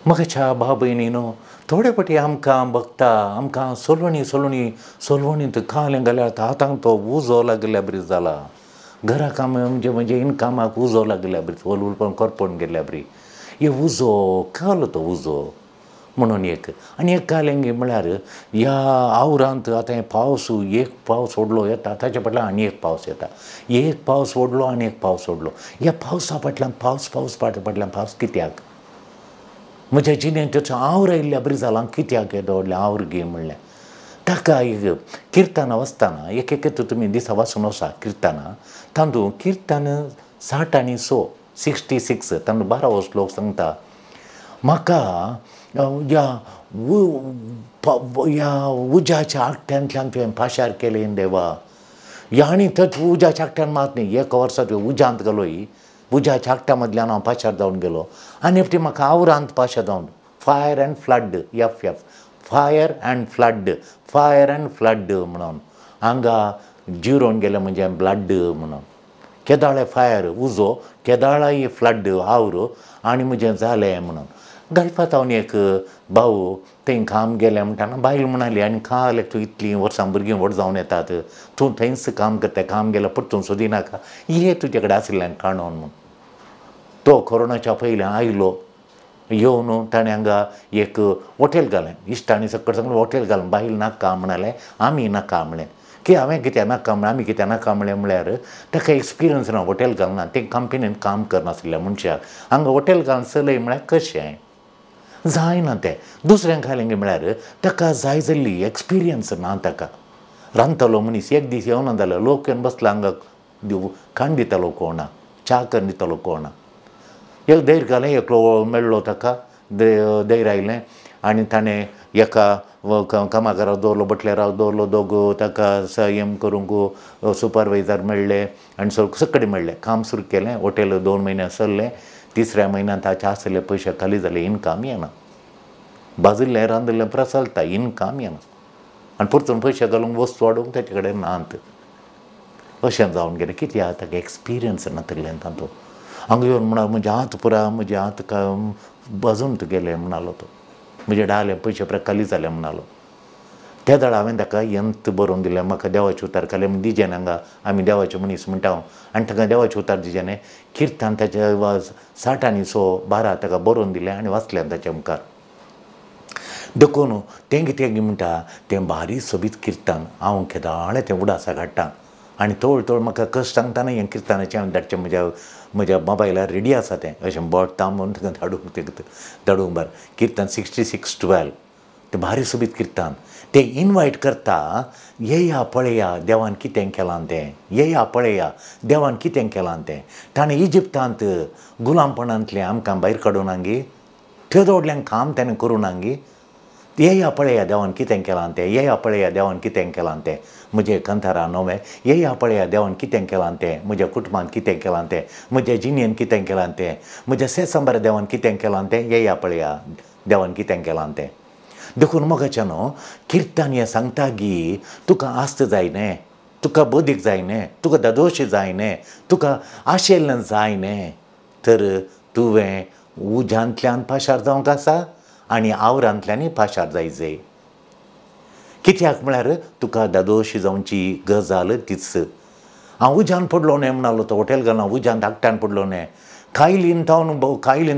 मगच्या भाव भयणीनो थोडे फाटी आमकां बघता आमकां सोलवणी खालें घाल्यार हातांक तो उजो लागल्या बरी जाला. घरा काम म्हणजे इनकामाक उजो लागल्या बरी वलवलपण करपण गेल्या बरी हे उजो खालो तो उजो म्हणून एक आनी एक कालेंगे म्हळ्यार ह्या आवरांत आतां हें पावस एक पावस व्हडलो येता ताच्या फाटल्यान आनी एक पावस येता. एक पावस व्हडलो आनी एक पावस व्हडलो ह्या पावसा फाटल्यान पावस फाटल्यान पावस कित्याक म्हज्या जिणेंत त्याचो आवड आयिल्ल्या बरी जालां कित्याक येदो व्हडलें आवड घे म्हणलें ताका एक किर्तना वाचतना एक तुमी दिसा वाचून वचा किर्तना तांदूळ किर्तन 60 आनी 66 तांदूळ 12 श्लोक सांगता म्हाका ह्या उज्याच्या आगट्यांतल्यान तुवें पाशार केलें देवा ह्या आनी थंय उज्याच्या आगट्यान मात न्ही एक वर्सा तुवें उज्यांत गेलोय उज्याच्या आगट्या मदल्यान हांव पाशार जावन गेलो आनी फावटी म्हाका आवरांत पाशार जावन fire and flood fire and flood म्हणून हांगा जिरोवन गेलें म्हणजे ब्लड म्हणून केदाळे फायर उजो केदाळाय फ्लड आवरो आनी म्हजें जालें म्हणून गल्फांत हांव एक भाऊ थंय काम गेलें म्हणटाना बायल म्हणाली आनी खाल तूं इतलीं वर्सां भुरगीं व्हड जावन येतात तूं थंयच काम करता काम गेल्यार परतून सोदिनाका हे तुजे कडेन आसलें काणून म्हूण तो कोरोनाच्या पयलीं आयलो येवन ताणें हांगा एक हॉटेल घालें इश्टांनी सकट सांगलें हॉटेल घालून बायल नाका म्हणालें आमी नाका म्हणलें की हांवें कित्याक नाका म्हणलें आमी कित्याक नाका म्हणलें म्हळ्यार ताका एक्सपिरियन्स ना हॉटेल घालना ते कंपनीन काम करनासल्या मनशाक हांगा हॉटेल घालून चलय म्हळ्यार कशें जायना तें दुसऱ्यांक घालें म्हळ्यार ताका जाय जाल्ली एक्सपिरियन्स ना ताका रांदतलो मनीस एक दीस येवना जाल्यार लोक येवन बसला हांगा खाण दितालो कोणा च्या करून दितालो कोणा एक धैर घालें एकलो मेळ्ळो ताका धैर आयलें आनी ताणें एका कामागाराक दवरलो बटल्याराक दवरलो दोगो ताका संयम करूंक सुपरवायझर मेळ्ळे आनी सकट मेळ्ळें काम सुरू केलें हॉटेल 2 म्हयने चल्लें 3ऱ्या म्हयन्यान ताचे आसले पयशे खाली जाले इनकाम येना बाजिल्लें रांदिल्लें प्रसलता इनकाम येना आनी परतून पयशे घालूंक वस्तू हाडूंक ताचे कडेन नात अशें जावन गेलें कित्याक ताका एक्सपिरियन्स नातलें तातूंत हांगा येवन म्हणा म्हजें हात पुरा म्हजें हात बाजून गेले म्हणालो तो म्हजें डाले पयशे पुरा खाली जाले म्हणालो त्या दाडा हांवें ताका यंत बरोवन दिलें म्हाका देवाचें उतार खालें म्हण दिजें हांगा आमी देवाचे मनीस म्हणटा हांव आनी ताका देवाचें उतार दिजें किर्तान ताचे 60 आनी 12 ताका बरोवन दिलें आनी वाचलें ताच्या मुखार देखून तें कितें म्हणटा तें भारी सोबीत किर्तान हांव केदाळें तें उडासा काडटां आनी तोळ म्हाका कशें सांगतना हें किर्तानाचें हांवें धाडचें म्हज्या मोबायलार रेडी आसा तें अशें बोट तांबून धाडूंक बार किर्तान 66:12 तें भारी सोबीत किर्तान तें इनवायट करता येया पळया देवान कितें केलां तें येया पळया देवान कितें केलां तें ताणें इजिप्तांत गुलामपणांतलें आमकां भायर काडून हांगी थंय व्हडलें काम ताणें करून हांगी येया पळया देवान कितें केलां तें येया पळया देवान कितें केलां तें म्हजें कांतारा नवें येया पळया देवान कितें केलां तें म्हज्या कुटुंबान कितें केलां तें म्हज्या जिणेन कितें केलां तें म्हज्या सेसंबर देवान कितें केलां तें येया पळया देवान कितें केलां तें देखून मोगाच्या न्हू किर्तान हें सांगता गी तुका आस्त जायने तुका बोदीक जायने तुका दादोशी जायने तुका आशेल्लें जायने तर तुवें उज्यांतल्यान पाशार जावंक आसा आनी आवरांतल्यानय पाशार जायचे कित्याक म्हळ्यार तुका दादोशी जावची गजाल तीच हांव उज्यान पडलो न्हय म्हणालो तो हॉटेल घालून उज्यांत आगट्यान पडलो न्हय कायलीन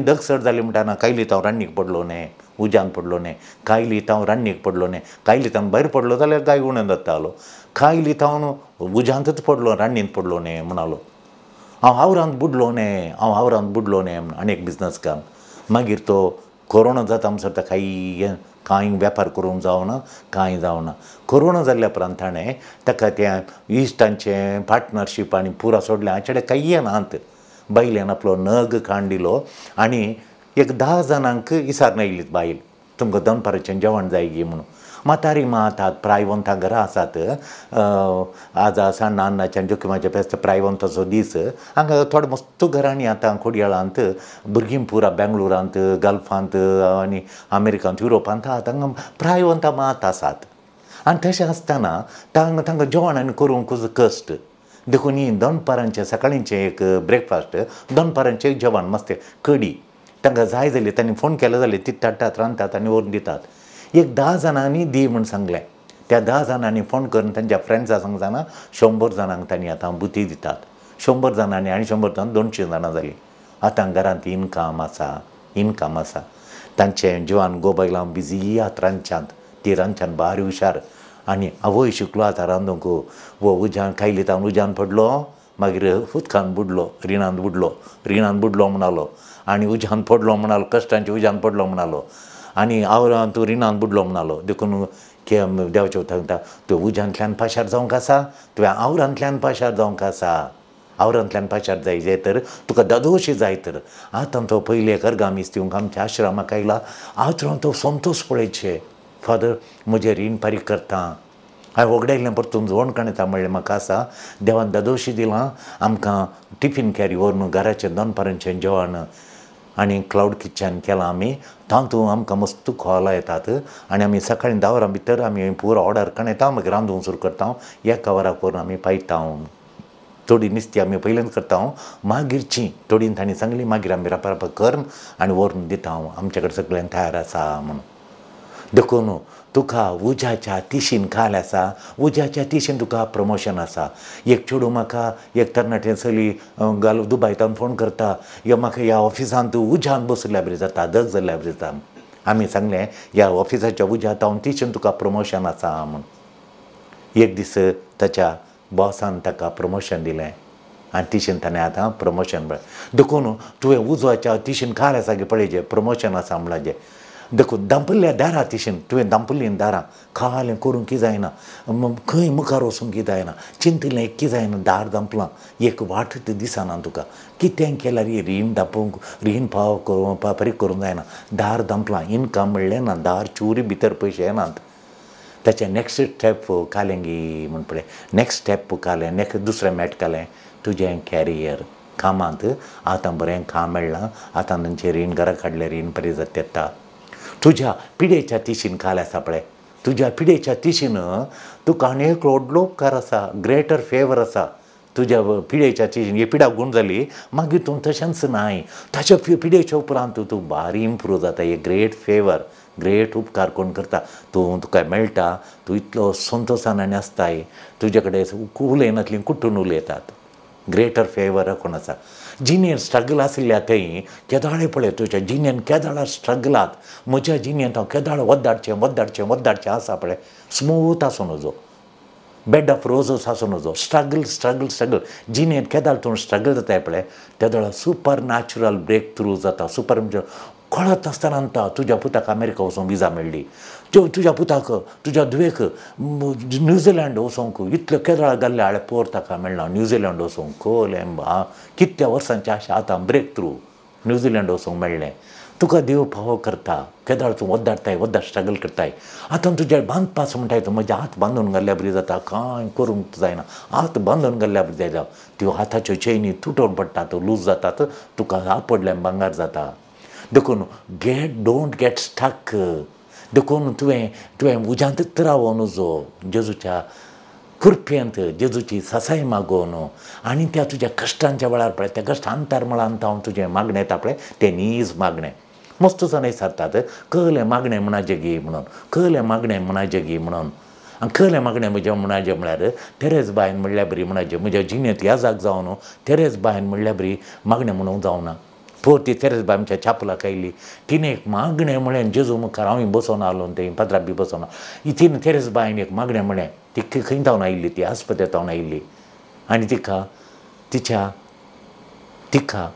दगसड जाली म्हणटाना कायलीत हांव रान्नीक पडलो न्हय उज्यांत पडलो न्हय कायलीत हांव रान्नीक पडलो न्हय कायलीत हांव भायर पडलो जाल्यार गाय उणें जातालो कायलीत हांव उज्यांतच पडलो रान्नींत पडलो न्हय म्हणालो हांव आवरांत बुडलो न्हय म्हण आनी एक बिजनस काम मागीर तो कोरोना जाता म्हणसर कांय वेपार करूंक जावना कांय जावना कोरोना जाल्ल्या उपरांत ताणें ताका त्या इश्टांचें पार्टनरशीप आनी पुरा सोडलें हाचे कडेन कांय नात बायलेन आपलो नग खाण दिलो आनी एक 10 जाणांक इसार आयलीत बायल तुमकां दनपाराचें जेवण जाय गी म्हणून म्हातारी मातात प्रायवंतां घरां आसात आज साण्ण अन्नाच्यान जोखिमाचें फेस्त प्रायवंताचो दीस हांगा थोडे मस्तू घरांनी आतां खोडयाळांत भुरगीं पुरा बेंगलोरांत गल्फांत आनी अमेरिकांत युरोपांत आहात हांगा प्रायवंतां मात आसात आनी तशें आसतना तांकां जेवण आनी करूंक कश्ट देखून ही दनपारांचें सकाळींचें एक ब्रेकफास्ट दनपारांचें एक जेवण मस्तें कडी तांकां जाय जाल्यार तांणी फोन केलो जाल्यार ती धाडटात रांदतात आनी व्हरून दितात एक 10 जाणांनी दी म्हूण सांगलें त्या 10 जाणांनी फोन करून तांच्या फ्रेंड्सां सांगतना 100 जाणांक तांणी आतां बुती दितात 100 जाणांनी आनी 100 जावन 200 जाणां जालीं आतां घरांत इनकम आसा तांचे जिवान गोबायलां बिजी आहात रांदच्यांत ती रांदच्यांत बारी हुशार आनी आवय शिकलो आतां रांदूंक वो उज्यान खायली तावन उज्यान पडलो मागीर उदकान बुडलो रिणांत बुडलो म्हणालो आनी उज्यान पडलो म्हणालो कश्टांचे उज्यान पडलो म्हणालो आनी आवरान तूं रिणांत बुडलो म्हणालो देखून देवाच्या सांगता तुवें उज्यांतल्यान पाशार जावंक आसा तुवें आवरांतल्यान पाशार जावंक आसा आवरांतल्यान पाशार जाय तर तुका ददोशी जाय तर आतां तो पयले अर्गामीस दिवंक आमच्या आश्रमाक आयला आतां तो संतोश पळयचे फादर म्हजें रीण फारीक करता हांवें वगडायल्लें परतून जेवण काडटा म्हणलें म्हाका आसा देवान ददोशी दिलां आमकां टिफीन कॅरी व्हरून घराचें दनपारांचें जेवण आनी क्लावड किचन केलां आमी तातूंत आमकां मस्त खोला येतात आनी आमी सकाळीं 10 वरां भितर आमी पुरो ऑर्डर काडटा मागीर रांदूंक सुरू करता एका वराक व्हरून आमी पायता थोडी नुस्तीं आमी पयलेंच करता मागीरची थोडीन तांणी सांगली मागीर आमी रापा कर आनी व्हरून दिता आमचे कडेन सगळें तयार आसा म्हणून देखून तुका उज्याच्या तिशीन खाल आसा उज्याच्या तिशीन तुका प्रमोशन आसा एक चेडूं म्हाका एक तरणाटें चली घाल दुबायतान फोन करता या म्हाका ह्या ऑफिसान तूं उज्यान बसयल्या बरी जाता दग जाल्ल्या बरी जाता आमी सांगलें ह्या ऑफिसाच्या उज्यांत हांव तिशीन तुका प्रमोशन आसा म्हूण एक दीस ताच्या बॉसान ताका प्रमोशन दिलें आनी तिशीन ताणें आतां प्रमोशन म्हळें देखून तुवें उजवाच्या तिशीन खाल आसा गे पळय प्रमोशन आसा म्हणजें देखून दांपल्ल्या दारां तिशीन तुवें दांपल्लीं दारां खालें करूंक की जायना खंय मुखार वचूंक की जायना चिंतलें की जायना दार दांपलां एक वाट दिसना तुका कितें केल्यार रीण दांपोवंक रीण फारीक करूंक जायना दार दांपलां इनकम म्हणलें ना दार चुरी भितर पयशे येनात ताचें नॅक्स्ट स्टेप कालेंगी म्हण पळय नॅक्स्ट स्टेप कालें दुसरें मेळटलें तुजें कॅरियर कामांत आतां बरें काम मेळ्ळां आतां तांचें रीण घरा काडलें रीण फारीक जाता येता तुज्या पिडेच्या तिशीन खाल आसा पळय तुज्या पिडेच्या तिशीन तुका आनी एक व्हडलो उपकार आसा ग्रेटर फेवर आसा तुज्या पिडेच्या तिशीन ही पिडा गूण जाली मागीर तूं तशेंच नाय ताच्या पिडेच्या उपरांत तूं बारी इम्प्रूव जाता एक ग्रेट फेवर ग्रेट उपकार कोण करता तुका मेळटा तूं इतलो संतोशान आनी आसताय तुजे कडेन उलयनातलीं कुट्टून उलयतात ग्रेटर फेवर कोण आसा जिणेन स्ट्रगल आसल्या थंय केदाळे पळय तुज्या जिणेन केदाळ स्ट्रगलात म्हज्या जिणेंत हांव केदाळ वद्दाडचें आसा पळय स्मूथ आसूं नजो बेड ऑफ रोजस आसूं नजो स्ट्रगल जिणेंत केदाळ तूं स्ट्रगल जाताय पळय केदाळ सुपर नॅचरल ब्रेक थ्रू जाता सुपर कळत आसतना तुज्या पुताक अमेरिका वचूंक विजा मेळ्ळी तुज्या पुताक तुज्या धुवेक न्यूझिलंड वचोंक इतले केदाळ घाल्ले हाळे पोर ताका मेळना न्यूझिलंड वचोंक कोलें कितल्या वर्सांचें आशा आतां ब्रेक थ्रू न्यूझिलंड वचोंक मेळ्ळें तुका देव फावो करता केदाळ तूं वद्दाडताय स्ट्रगल करताय आतां तुजे बांदपास म्हणटाय तूं म्हजे हात बांदून घाल्ल्या बरी जाता कांय करूंक जायना हात बांदून घाल्ल्या बरी जायना त्यो हाताच्यो चेनी तुटून पडटात लूज जातात तुका आपडल्यान भांगार जाता देखून डोंट गेट स्टक देखून तुवें उज्यांतच रावूं नजो जेजूच्या कृपेंत जेजूची ससाय मागोवन आनी त्या तुज्या कश्टांच्या वेळार पळय त्या कश्ट अंतर्मळांत हांव तुजें मागणें येता पळय तें नीज मागणें मस्त जाण सांगतात कहलें मागणें मनाचें गी म्हणून कहलें मागणें मनाचें गी म्हणून आनी कहलें मागणें म्हजें मनाचें म्हळ्यार तेरेज बायन म्हणल्या बरी मनाचें म्हज्या जिणेंत ह्या जाग जावन तेरेज बायन म्हणल्या बरी मागणें म्हणूंक जावना पोर ती तेरेज बाय आमच्या चापलाक आयली तिणें एक मागणें म्हळें जेजू मुखार हांव बसोन आलो थंय पदराक बी बसोन तिणें तेरेज बायन एक मागणें म्हळें ती खंय जावन आयिल्ली ती आस्पत्रेंत जावन आयिल्ली आनी तिका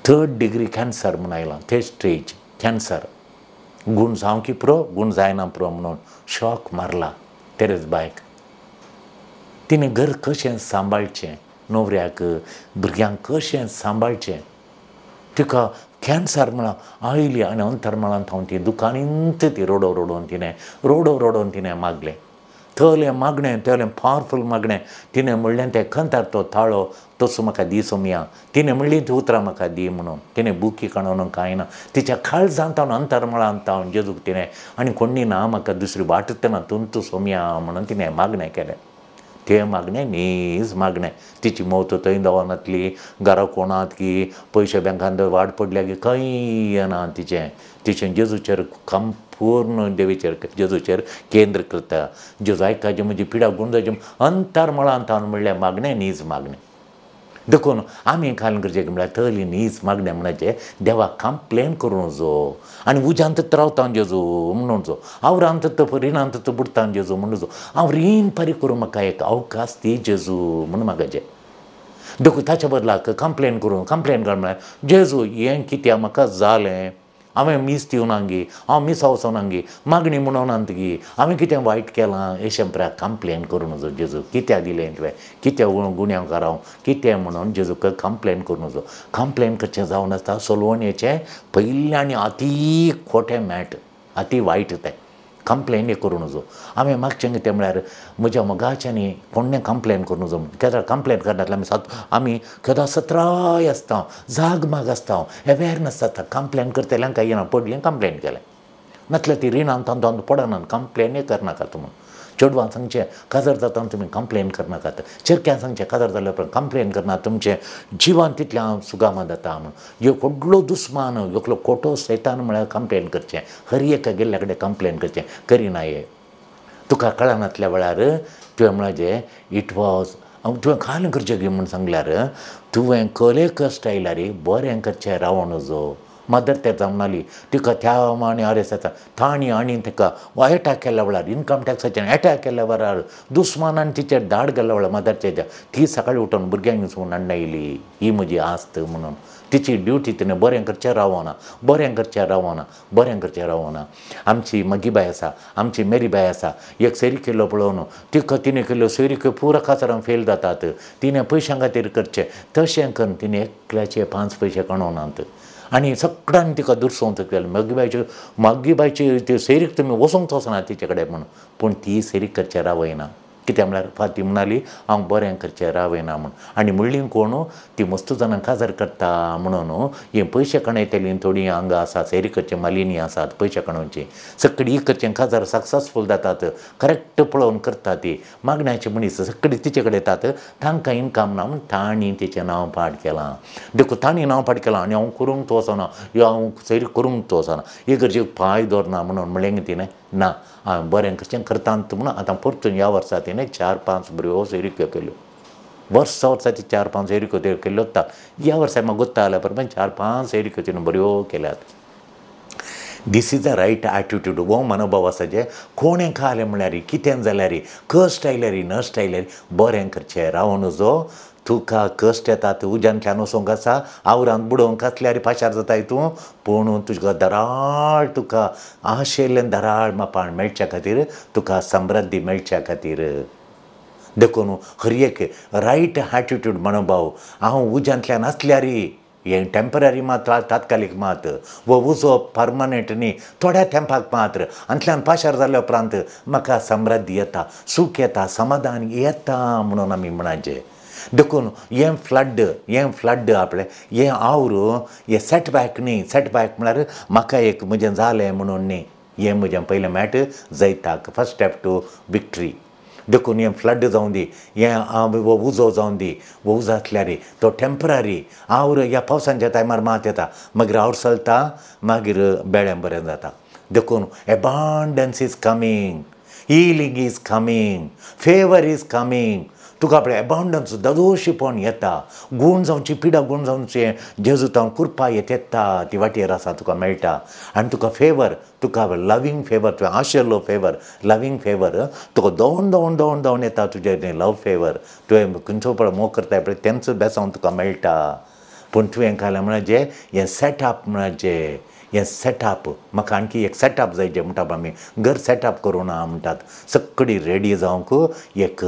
3rd डिग्री कॅन्सर म्हूण आयलां 3rd स्टेज कॅन्सर गूण जावं की पुरो गूण जायना पुरो म्हणून शॉक मारला तेरेज बायक तिणें घर कशें सांबाळचें न्हवऱ्याक भुरग्यांक कशें सांबाळचें तिका कॅन्सर म्हणून आयली आनी अंतर्मळांत हांव ती दुकानींत ती रोडोवन तिणें मागलें थोलें मागणें तेलें पावरफूल मागणें तिणें म्हणलें तें खंतार तो ताळो तसो म्हाका दी सोमया तिणें म्हणली ती उतरां म्हाका दी म्हणून तिणें बुकी काडून कांय ना तिच्या काळजांत हांव अंतर्मळांत हांव जेजूक तिणें आनी कोणी ना म्हाका दुसरी वाट ना तूं सोमया म्हणून तिणें मागणें केलें ते मागणे नीज मागणे तिची मौत थंय दवानातली घरा कोणात की पयशे बँकांत वाड पडल्या की खंय येना तिचें जेजूचेर पूर्ण देवीचेर जेजूचेर केंद्र करता. जेजू आयकाचे म्हजी पिडा गुंडाचे अंतर मळांत म्हणल्यार मागणें नीज मागणें देखून आमी खाल करचें म्हळ्यार थंयली नीज मागणें म्हणचे देवाक कंप्लेन करूं जो आनी उज्यांत रावता जेजू म्हणून जो हांव रांदता रिणांत बुडता जेजू म्हणून जो हांव रीण फारीक करूं म्हाका एक अवकाश दी जेजू म्हणून मागचें. देखून ताच्या बदलाक कंप्लेन कर म्हळ्यार जेजू हें कित्याक म्हाका जालें हांवें मीस दिवनांगी हांव मीस वचोनांगी मागणी म्हणोन गी हांवें कितें वायट केलां अशें म्हळ्यार कंप्लेन करूं नजो जेजू कित्याक दिलें तुवें कित्याक गुन्यांव कराव कितें म्हणून जेजूक कंप्लेन करूं नजो. कंप्लेन करचें जावन आसता सोलोवणेचें पयलें आनी अती खोटें मॅट अती वायट तें कंप्लेन करूं नजो. हांवें मागचें कितें म्हळ्यार म्हज्या मोगाच्यांनी कोणें कंप्लेन करूं नजो केदां कंप्लेन करनातले आमी केदां सत्राय आसता जाग माग आसता अवेरनस जाता कंप्लेन करतल्यांक येना पडलें कंप्लेन केलें नातल्यार ती रिणांत पडनात कंप्लेनूय करनाकात म्हणून. चेडवांक सांगचें काजार जाता तुमी कंप्लेन करनाकात चेडक्यांक सांगचें काजार जाल्या उपरांत कंप्लेन करनात तुमचें जिवन तितलें सुगामा जाता म्हणून. ह्यो व्हडलो दुस्मान एकलो खोटो सैतान म्हळ्यार कंप्लेन करचें हर एका गेल्ल्या कडेन कंप्लेन करचें करिना हे तुका कळनातल्या वेळार तुवें म्हळें इट वॉज तुवें खाल करचें गे म्हूण सांगल्यार तुवें कले कश्ट आयल्यार बरें करचें रावो नजो. मदर तें जमनाली तिका त्या आनी आरेस येता ताणी आनी तिका एटॅक केल्ल्या वेळार इन्कम टॅक्साचेर एटॅक केल्ल्या वेळार दुस्मानान तिचेर धाड केल्ल्या वेळार मदरच्या ती सकाळीं उठून भुरग्यांक घेवन हाडून येयली ही म्हजी आस्त म्हणून. तिची ड्युटी तिणें बरें करचें रावना. आमची मगीबाई आसा आमची मेरीबाई आसा एक सैरी केल्लो पळोवन तिणें केल्ल्यो सैरीक पुरो कासारांक फेल जातात तिणें पयशां खातीर करचें तशें करून तिणें एकल्याचे 5 पयशे कणोवनात आनी सगळ्यांनी तिका दुरसोवंक केलें. मगीबायची ती सैरीक तुमी वचोंक वचना तिचे कडेन म्हणून पूण ती सैरीक करचें रावयना कित्याक म्हळ्यार फाती म्हणली हांव बरें करचें रावयना म्हणून. आनी म्हणली कोण ती मस्तू जाणां काजार करता म्हणून हें पयशे कणयतलीं थोडीं हांगा आसा सैरी करचें मालिनी आसात पयशे कणोवची सगळीं करचें काजार सक्ससफूल जातात करेक्ट पळोवन करता ती मागण्याचे मनीस सगळीं तिचे कडेन येतात तांकां इन्कम ना म्हूण तांणी तिचें नांव पाड केलां. देखून तांणी नांव पाड केलां आनी हांव करूंक तो वचना हांव सैरी करूंक तो वचना हे गरजेक पांय दवरना म्हणून म्हणलें तिणें ना हांवें बरें कशें करता म्हणून आतां परतून ह्या वर्सा तिणें 4-5 बऱ्यो सैरीक्यो केल्यो वर्साची 4-5 सैरीक्यो केल्ल्यो वता ह्या वर्सा म्हाका गुत्ता जाल्या परमाण 4-5 सैरीक्यो तिणें बऱ्यो केल्यात. This is the right attitude हो मनोभाव आसा जे कोणें खालें म्हळ्यार कितें जाल्यार कश्ट आयल्यार नश्ट आयल्यार बरें करचें रावून जो तुका कश्ट येतात उज्यांतल्यान वचोंक आसा आवरांत बुडोवंक आसल्यार पाशार जाता तूं पूण तुका धराळ तुका आशेल्लें धराळ मापाण मेळच्या खातीर तुका समृद्धी मेळच्या खातीर देखून हर एक रायट एटिट्यूड मनोभाव हांव उज्यांतल्यान आसल्यार हें टेम्पररी मात तात्कालीक मात वो उजो पर्मनंट न्ही थोड्या तेंपाक मात्र अंतल्यान पाशार जाल्या उपरांत म्हाका समृद्धी येता सूख येता समाधान येता म्हणून आमी म्हणचे. देखून हें फ्लड आपलें हें आवर हें सेटबॅक न्ही सेटबॅक म्हळ्यार म्हाका एक म्हजें जालें म्हणून न्ही हें म्हजें पयलें मेळट जैताक फस्ट स्टेप टू विक्ट्री. देखून हें फ्लड जावं दी हें उजो जावं दी वो उजो आसल्यार तो टेम्पररी आवड ह्या पावसांच्या टायमार मात येता मागीर आवड चलता मागीर बेळें बरें जाता. देखून एबांडन्स is coming healing is coming favour is coming तुका आपलें एबांडन्स ददोशीपण येता गूण जावची पिडा गूण जावचें जेजूतां कृपा येता ती वाटेर आसा तुका मेळटा आनी तुका फेवर तुका लवींग फेवर तुवें आशिल्लो फेवर लवींग फेवर तुका दोन येता तुजें लव फेवर तुवें खंयचो पळय मोग करता पळय तेंचो बेसांव तुका मेळटा. पूण तुवें कांय म्हणजे हें सेटअप म्हणजे हें सेटअप म्हाका आणकी एक सेटअप जाय जें म्हणटा आमी घर सेटअप करूं ना म्हणटात सगळीं रेडी जावंक एक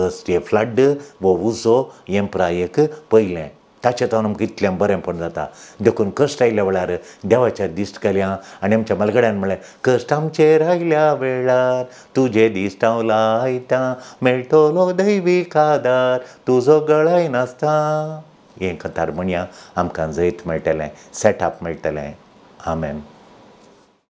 फ्लड वो उजो हें पुराय एक पयलें ताचें तावन आमकां इतलें बरेंपण जाता. देखून कश्ट आयल्या वेळार देवाच्या दिश्ट केल्या आनी आमच्या मलगड्यान म्हळें कश्ट आमचेर आयल्या वेळार तुजे दिश्ट हांव लायता मेळटलो दैवीक आदार तुजो गळाय नासता हें कथार म्हणया आमकां जैत मेळटलें सेटअप मेळटलें. आमेन.